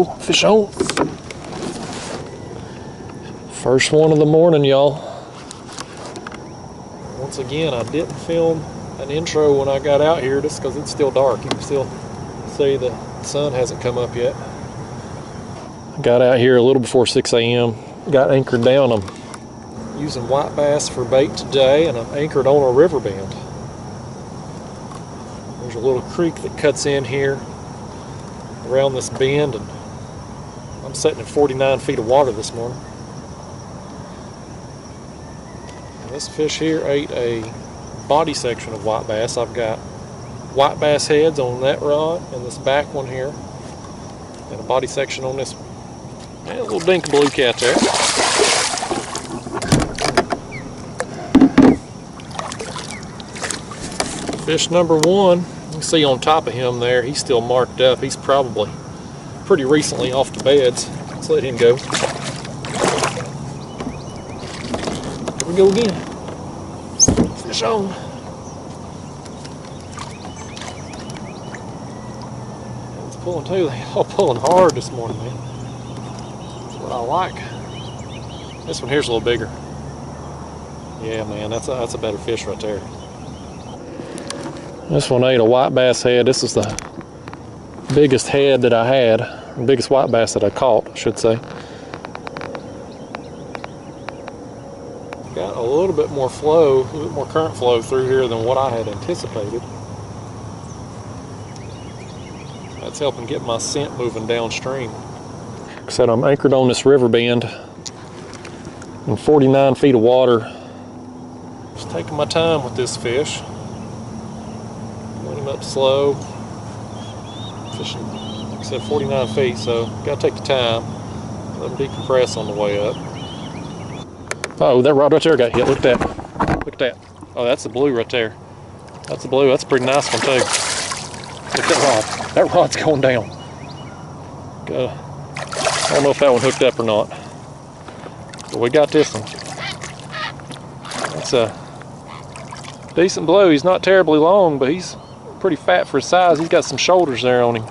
go. Fish on. First one of the morning, y'all. Once again, I didn't film an intro when I got out here just because it's still dark. You can still see the sun hasn't come up yet. I got out here a little before 6 a.m. Got anchored down. I'm using white bass for bait today, and I'm anchored on a river bend. There's a little creek that cuts in here around this bend, and I'm sitting at 49 feet of water this morning. And this fish here ate a body section of white bass. I've got white bass heads on that rod and this back one here, and a body section on this one. And a little dink blue cat there. Fish number one, you can see on top of him there, he's still marked up. He's probably pretty recently off the beds. Let's let him go. Here we go again. Fish on. It's pulling too. They're all pulling hard this morning, man. That's what I like. This one here's a little bigger. Yeah, man, that's a better fish right there. This one ate a white bass head. This is the biggest head that I had, the biggest white bass that I caught, I should say. Got a little bit more flow, a little bit more current flow through here than what I had anticipated. That's helping get my scent moving downstream. Like I said, I'm anchored on this river bend in 49 feet of water. Just taking my time with this fish. Let him up slow. Fishing, like I said, 49 feet, so gotta take the time. Let him decompress on the way up. Oh, that rod right there got hit. Look at that. Look at that. Oh, that's the blue right there. That's the blue. That's a pretty nice one too. Look at that rod. That rod's going down. I don't know if that one hooked up or not. But we got this one. That's a decent blue. He's not terribly long, but he's pretty fat for his size. He's got some shoulders there on him.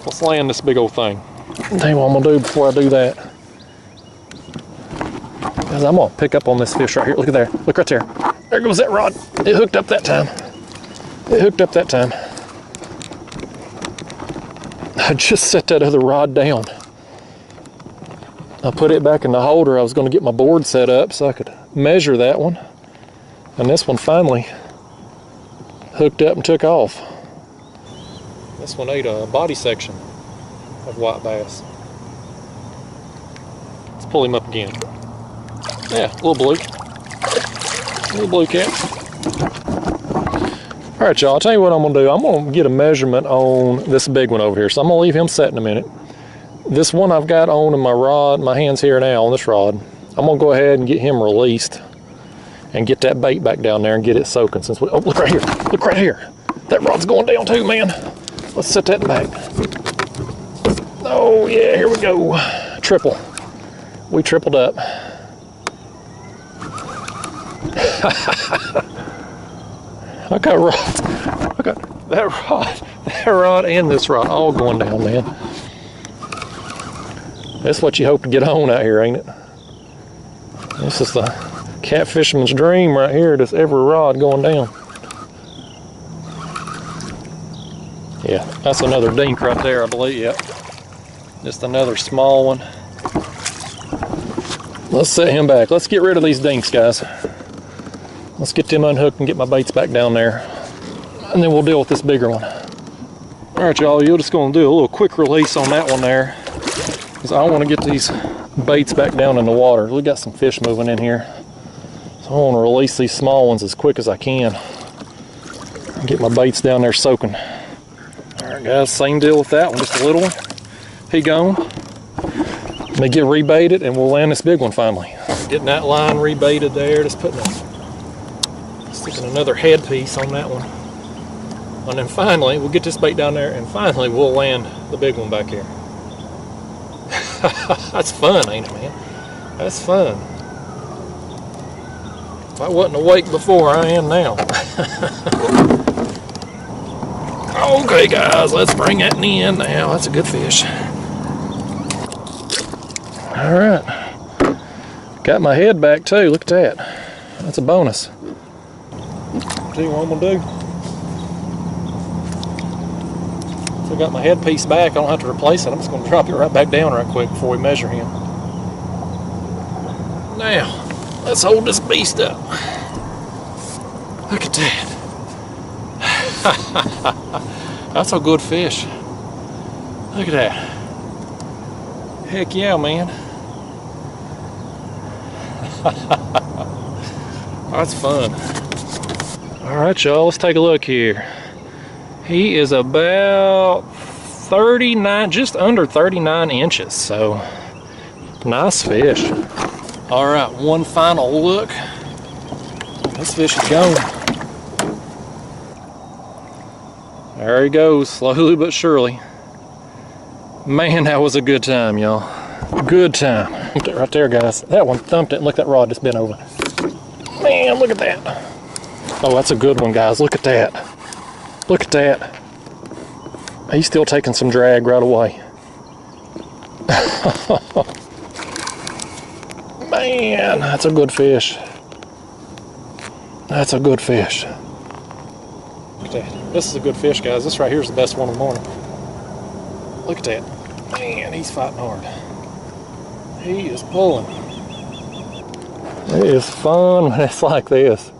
Let's land this big old thing. I'll tell you what I'm gonna do before I do that. Because I'm gonna pick up on this fish right here. Look at there. Look right there. There goes that rod. It hooked up that time. It hooked up that time. I just set that other rod down. I put it back in the holder. I was gonna get my board set up so I could measure that one. And this one finally hooked up and took off. This one ate a body section of white bass. Let's pull him up again. Yeah, little blue. Little blue cat. All right, y'all, I'll tell you what I'm gonna do. I'm gonna get a measurement on this big one over here. So I'm gonna leave him set in a minute. This one I've got on in my rod, my hand's here now on this rod. I'm gonna go ahead and get him released and get that bait back down there and get it soaking. Since we, oh, look right here. Look right here. That rod's going down too, man. Let's set that back. Oh, yeah, here we go. Triple. We tripled up. I got rods. I got that rod and this rod all going down, man. That's what you hope to get on out here, ain't it? This is the catfisherman's dream right here, just every rod going down. Yeah, that's another dink right there, I believe. Yep. Just another small one. Let's set him back. Let's get rid of these dinks, guys. Let's get them unhooked and get my baits back down there. And then we'll deal with this bigger one. All right, y'all, you're just gonna do a little quick release on that one there, because I want to get these baits back down in the water. We got some fish moving in here. So I want to release these small ones as quick as I can. Get my baits down there soaking. All right, guys, same deal with that one, just a little one. He gone. Let me get rebaited and we'll land this big one finally. Getting that line rebaited there, just sticking another headpiece on that one. And then finally, we'll get this bait down there and finally we'll land the big one back here. That's fun, ain't it, man? That's fun. If I wasn't awake before, I am now. Okay guys, let's bring that in now. That's a good fish. Alright. Got my head back too, look at that. That's a bonus. See what I'm gonna do? So I got my headpiece back, I don't have to replace it. I'm just gonna drop it right back down right quick before we measure him. Now, let's hold this beast up. Look at that. That's a good fish. Look at that. Heck yeah, man. That's fun. Alright y'all, let's take a look here. He is about 39, just under 39 inches, so nice fish. Alright, one final look. This fish is gone. There he goes, slowly but surely. Man, that was a good time, y'all. Good time. Right there, guys. That one thumped it, and look at that rod just bent over. Man, look at that. Oh, that's a good one, guys. Look at that. Look at that. He's still taking some drag right away. Man, that's a good fish. That's a good fish. Look at that. This is a good fish, guys. This right here is the best one of the morning. Look at that. Man, he's fighting hard. He is pulling. It is fun when it's like this.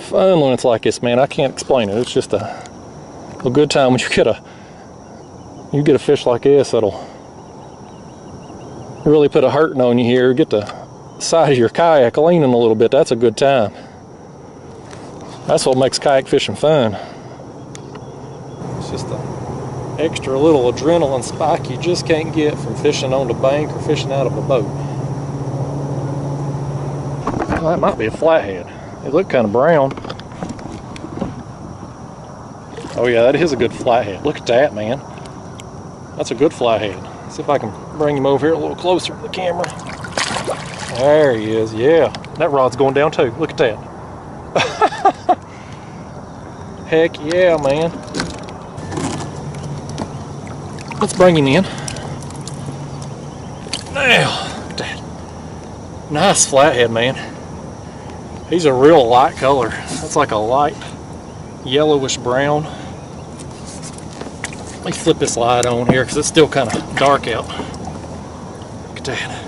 Fun when it's like this, man. I can't explain it. It's just a good time when you get a fish like this that'll really put a hurting on you here. Get the side of your kayak leaning a little bit. That's a good time. That's what makes kayak fishing fun. It's just an extra little adrenaline spike you just can't get from fishing on the bank or fishing out of a boat. Well, that might be a flathead. They look kind of brown. Oh yeah, that is a good flathead. Look at that, man. That's a good flathead. Let's see if I can bring him over here a little closer to the camera. There he is, yeah. That rod's going down too. Look at that. Heck yeah, man. Let's bring him in. Now, look at that. Nice flathead, man. He's a real light color. That's like a light yellowish brown. Let me flip this light on here because it's still kind of dark out. Look at that.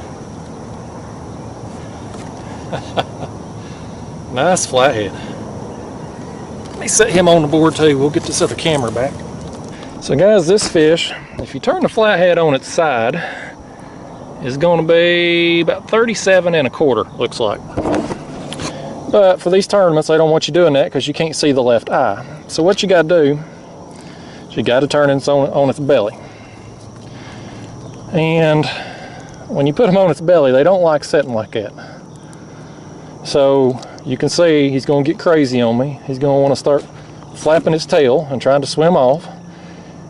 Nice flathead. Let me set him on the board too. We'll get this other camera back. So guys, this fish, if you turn the flathead on its side, is going to be about 37 1/4, looks like. But for these tournaments, they don't want you doing that because you can't see the left eye. So what you got to do is you got to turn it on its belly. And when you put them on its belly, they don't like sitting like that. So you can see he's going to get crazy on me. He's going to want to start flapping his tail and trying to swim off.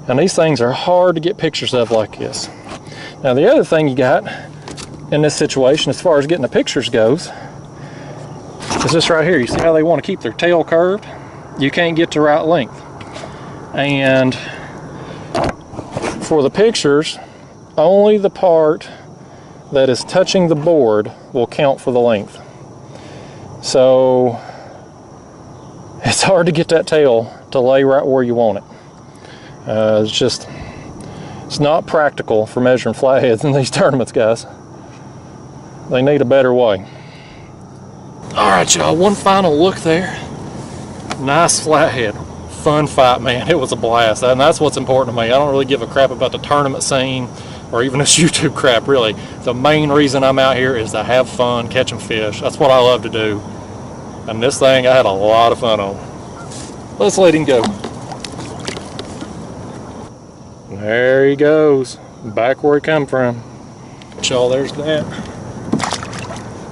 And these things are hard to get pictures of like this. Now the other thing you got in this situation as far as getting the pictures goes is this right here. You see how they want to keep their tail curved? You can't get the right length. And for the pictures, only the part that is touching the board will count for the length. So it's hard to get that tail to lay right where you want it. It's not practical for measuring flatheads in these tournaments, guys. They need a better way. All right, y'all, one final look there. Nice flathead. Fun fight, man. It was a blast, and that's what's important to me. I don't really give a crap about the tournament scene or even this YouTube crap, really. The main reason I'm out here is to have fun catching fish. That's what I love to do. And this thing I had a lot of fun on. Let's let him go. There he goes, back where he come from. Y'all, there's that.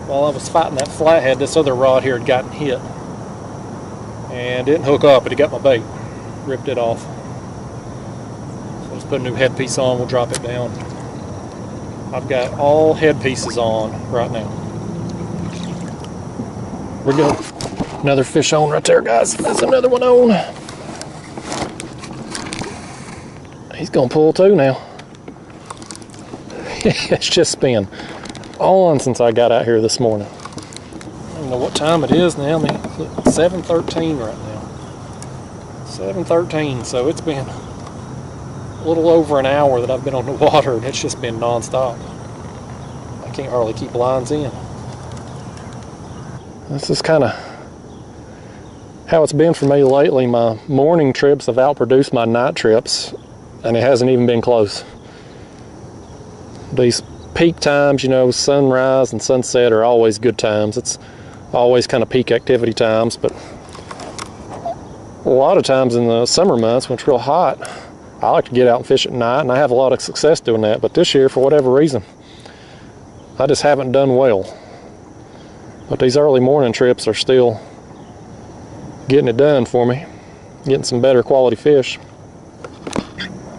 While I was fighting that flathead, this other rod here had gotten hit and didn't hook up, but it got my bait, ripped it off. So let's put a new headpiece on, we'll drop it down. I've got all headpieces on right now. We go. Another fish on right there, guys. There's another one on. He's gonna pull too now. It's just been on since I got out here this morning. I don't know what time it is now. I mean, 7:13 right now. 7:13, so it's been a little over an hour that I've been on the water, and it's just been non-stop. I can't hardly keep lines in. This is kind of how it's been for me lately. My morning trips have outproduced my night trips, and it hasn't even been close. These peak times, you know, sunrise and sunset are always good times. It's always kind of peak activity times, but a lot of times in the summer months when it's real hot, I like to get out and fish at night, and I have a lot of success doing that. But this year, for whatever reason, I just haven't done well. But these early morning trips are still getting it done for me, getting some better quality fish.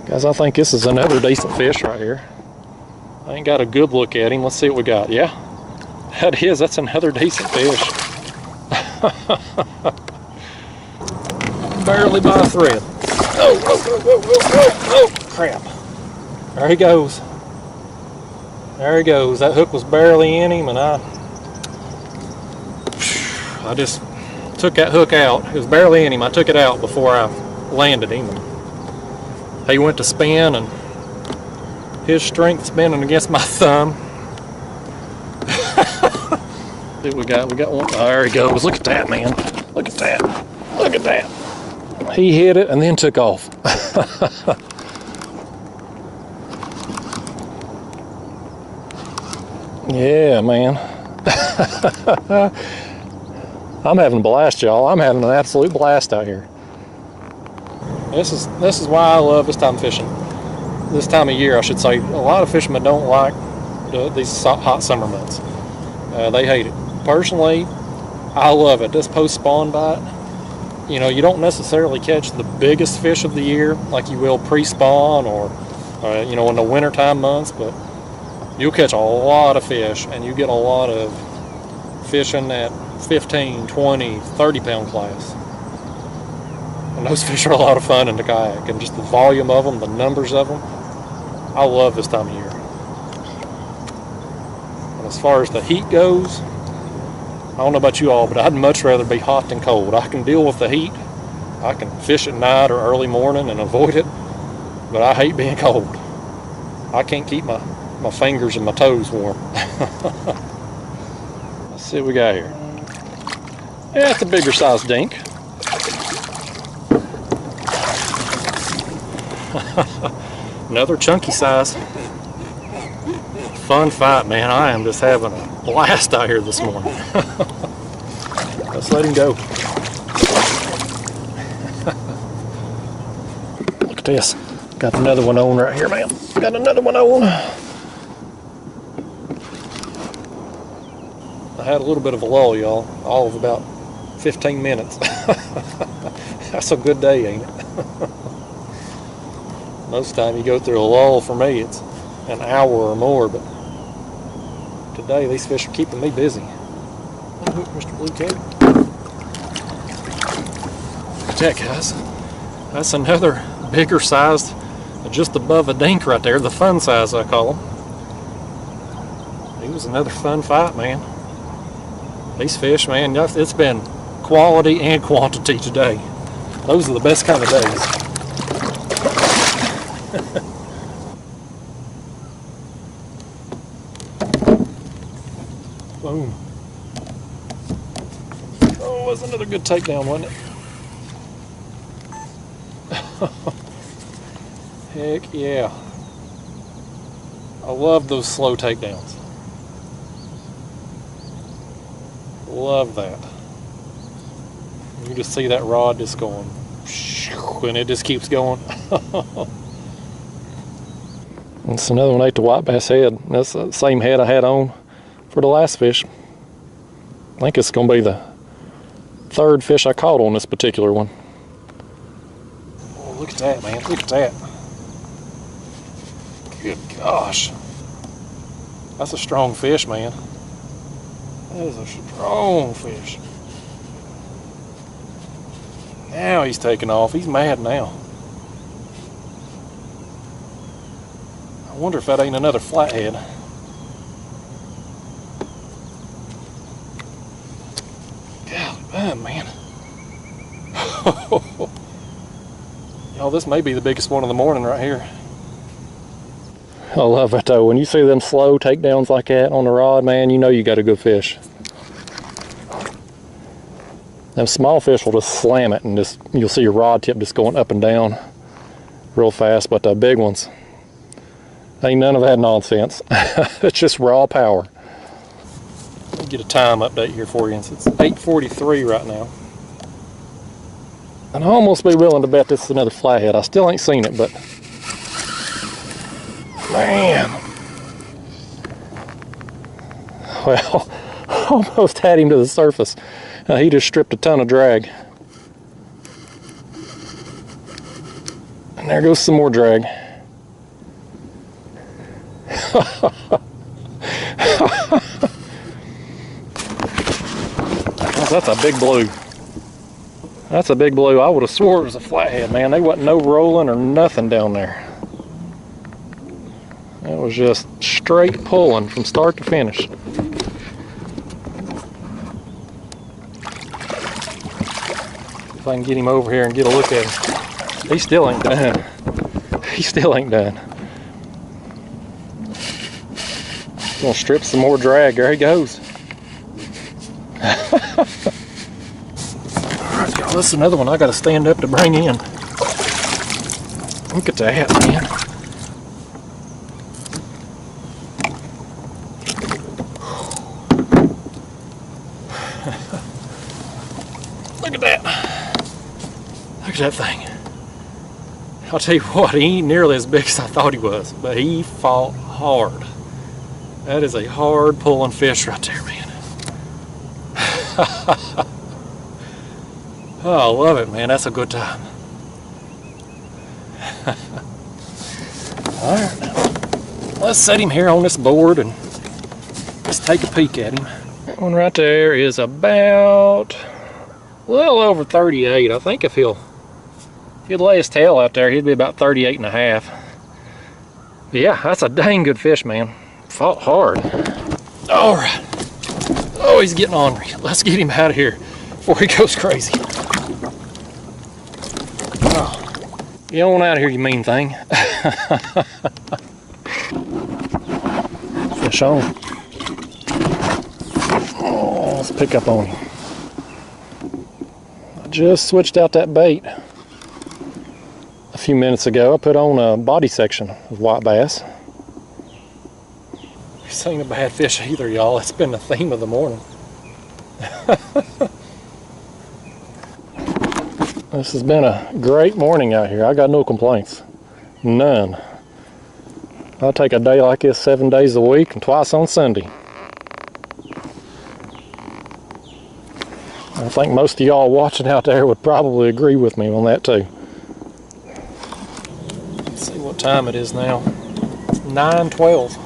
Guys, I think this is another decent fish right here. I ain't got a good look at him. Let's see what we got. Yeah, that is. That's another decent fish. Barely by a thread. Oh, crap. There he goes. There he goes. That hook was barely in him, and I just took that hook out. It was barely in him. I took it out before I landed him. He went to spin, and his strength spinning against my thumb. See what we got? We got one. Oh, there he goes. Look at that, man. Look at that. Look at that. He hit it and then took off. Yeah, man. I'm having a blast, y'all. I'm having an absolute blast out here. This is why I love this time fishing. This time of year, I should say. A lot of fishermen don't like these hot summer months. They hate it. Personally, I love it. This post-spawn bite, you know, you don't necessarily catch the biggest fish of the year like you will pre-spawn or you know, in the wintertime months, but you'll catch a lot of fish, and you get a lot of fish in that 15, 20, 30 pound class. And those fish are a lot of fun in the kayak, and just the volume of them, the numbers of them. I love this time of year. And as far as the heat goes, I don't know about you all, but I'd much rather be hot than cold. I can deal with the heat. I can fish at night or early morning and avoid it, but I hate being cold. I can't keep my fingers and my toes warm. Let's see what we got here. Yeah, it's a bigger size dink. Another chunky size. Fun fight, man. I am just having a blast out here this morning. Let's let him go. Look at this. Got another one on right here, man. Got another one on. I had a little bit of a lull, y'all. All of about 15 minutes. That's a good day, ain't it? Most time you go through a lull, for me it's an hour or more, but today these fish are keeping me busy. Unhook, Mr. Blue Cat. Look at that, guys. That's another bigger size, just above a dink right there, the fun size I call them. He was another fun fight, man. These fish, man, it's been quality and quantity today. Those are the best kind of days. Boom. Oh, it was another good takedown, wasn't it? Heck yeah. I love those slow takedowns. Love that. You just see that rod just going, and it just keeps going. It's another one ate the white bass head. That's the same head I had on for the last fish. I think it's going to be the third fish I caught on this particular one. Oh, look at that, man. Look at that. Good gosh. That's a strong fish, man. That is a strong fish. Now he's taking off. He's mad now. wonder if that ain't another flathead. God, man. Oh, this may be the biggest one of the morning right here. I love it though. When you see them slow takedowns like that on the rod, man, you know you got a good fish. Them small fish will just slam it and just, you'll see your rod tip just going up and down real fast, but the big ones, ain't none of that nonsense. It's just raw power. Let me get a time update here for you. It's 8:43 right now. And I'll almost be willing to bet this is another flathead. I still ain't seen it, but man. Well, almost had him to the surface. He just stripped a ton of drag. And there goes some more drag. That's a big blue. That's a big blue. I would have swore it was a flathead, man. There wasn't no rolling or nothing down there. It was just straight pulling from start to finish. If I can get him over here and get a look at him. He still ain't done. He still ain't done. Gonna strip some more drag. There he goes. Alright, y'all, this is another one I gotta stand up to bring in. Look at that, man. Look at that. Look at that thing. I'll tell you what, he ain't nearly as big as I thought he was, but he fought hard. That is a hard pulling fish right there, man. Oh, I love it, man. That's a good time. Alright, now let's set him here on this board and just take a peek at him. That one right there is about a little over 38. I think if he'd lay his tail out there, he'd be about 38 and a half. But yeah, that's a dang good fish, man. Fought hard. Alright. Oh, he's getting ornery. Let's get him out of here before he goes crazy. Oh, get on out of here, you mean thing. Fish on. Oh, let's pick up on him. I just switched out that bait a few minutes ago. I put on a body section of white bass. This ain't a bad fish either, y'all. It's been the theme of the morning. This has been a great morning out here. I got no complaints. None. I'll take a day like this 7 days a week and twice on Sunday. I think most of y'all watching out there would probably agree with me on that too. Let's see what time it is now. It's 9:12.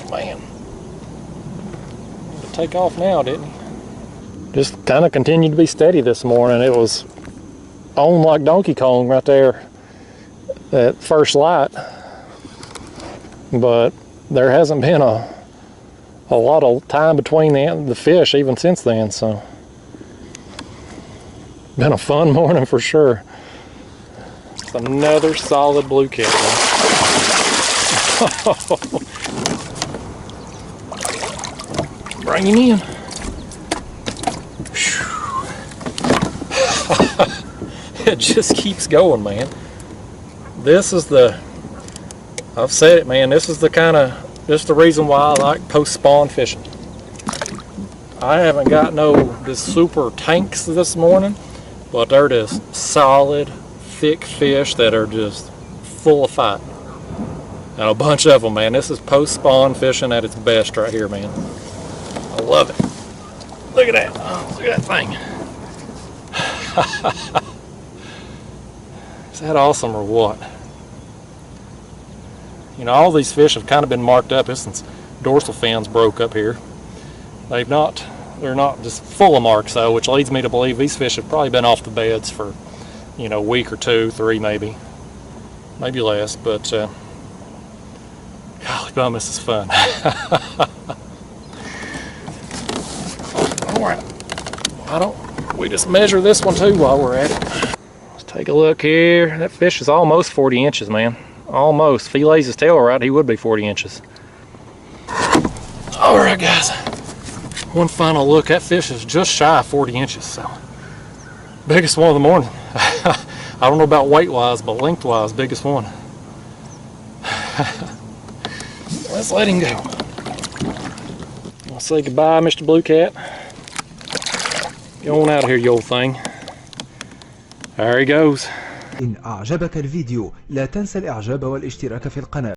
Man. Had to take off now, didn't he? Just kind of continued to be steady this morning. It was on like Donkey Kong right there at first light. But there hasn't been a lot of time between the fish even since then, so been a fun morning for sure. It's another solid blue cat. Bring him in. It just keeps going, man. This is I've said it, man, this is the reason why I like post-spawn fishing. I haven't got this super tanks this morning, but they're just solid, thick fish that are just full of fight. And a bunch of them, man. This is post-spawn fishing at its best right here, man. I love it. Look at that. Oh, look at that thing. Is that awesome or what? You know, all these fish have kind of been marked up since dorsal fins broke up here. They're not just full of marks though, which leads me to believe these fish have probably been off the beds for, you know, a week or two, 3 maybe less. But scum. This is fun. Alright. Why don't we just measure this one too while we're at it? Let's take a look here. That fish is almost 40 inches, man. Almost. If he lays his tail right, he would be 40 inches. Alright, guys. One final look. That fish is just shy of 40 inches. So, biggest one of the morning. I don't know about weight-wise, but length-wise, biggest one. Let's let him go. I'll say goodbye, Mr. Blue Cat. Go on out of here, you old thing. There he goes. إن أعجبك الفيديو لا تنسى الإعجاب والاشتراك في القناة.